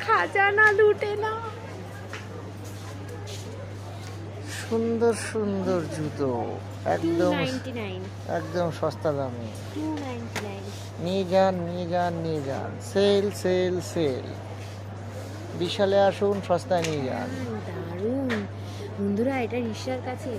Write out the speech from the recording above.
খাজানা লুটে না। সুন্দর সুন্দর জুতো, একদম 299 একদম সস্তা দামে। 299 নিয়ে যান নিয়ে যান নিয়ে যান, সেল সেল সেল। বিশালে আসুন, সস্তায় নিয়ে যান। দারুণ বন্ধুরা, এটা রিক্সার কাছে